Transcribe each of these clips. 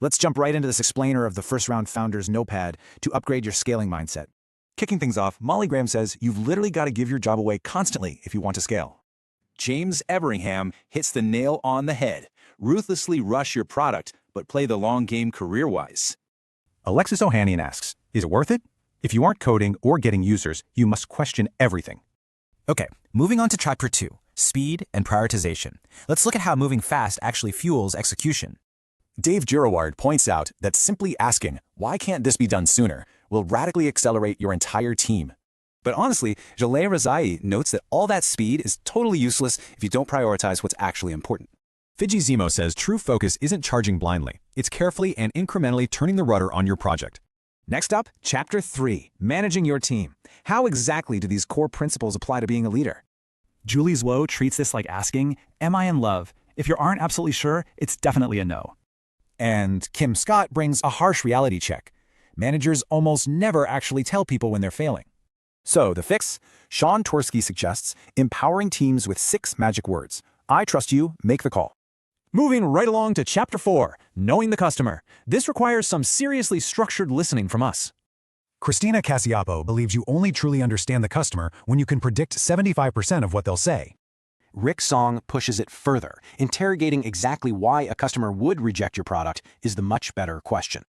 Let's jump right into this explainer of the First Round Founders Notepad to upgrade your scaling mindset. Kicking things off, Molly Graham says you've literally got to give your job away constantly if you want to scale. James Everingham hits the nail on the head. Ruthlessly rush your product, but play the long game career-wise. Alexis Ohanian asks, is it worth it? If you aren't coding or getting users, you must question everything. Okay, moving on to chapter 2, speed and prioritization. Let's look at how moving fast actually fuels execution. Dave Girouard points out that simply asking, why can't this be done sooner, will radically accelerate your entire team. But honestly, Jaleh Razai notes that all that speed is totally useless if you don't prioritize what's actually important. Fiji Zemo says true focus isn't charging blindly. It's carefully and incrementally turning the rudder on your project. Next up, Chapter 3, Managing Your Team. How exactly do these core principles apply to being a leader? Julie Zwo treats this like asking, am I in love? If you aren't absolutely sure, it's definitely a no. And Kim Scott brings a harsh reality check. Managers almost never actually tell people when they're failing. So, the fix? Sean Torsky suggests empowering teams with 6 magic words. I trust you, make the call. Moving right along to Chapter 4, Knowing the Customer. This requires some seriously structured listening from us. Christina Cassiapo believes you only truly understand the customer when you can predict 75% of what they'll say. Rick Song pushes it further. Interrogating exactly why a customer would reject your product is the much better question.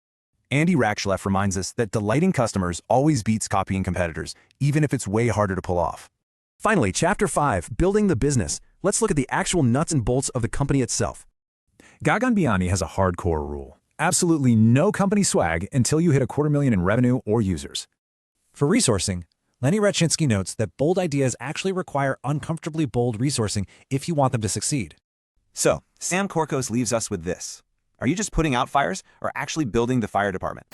Andy Rackschleff reminds us that delighting customers always beats copying competitors, even if it's way harder to pull off. Finally, Chapter 5, Building the Business. Let's look at the actual nuts and bolts of the company itself. Gagan Biani has a hardcore rule. Absolutely no company swag until you hit $250,000 in revenue or users. For resourcing, Lenny Rachinsky notes that bold ideas actually require uncomfortably bold resourcing if you want them to succeed. So, Sam Korkos leaves us with this. Are you just putting out fires or actually building the fire department?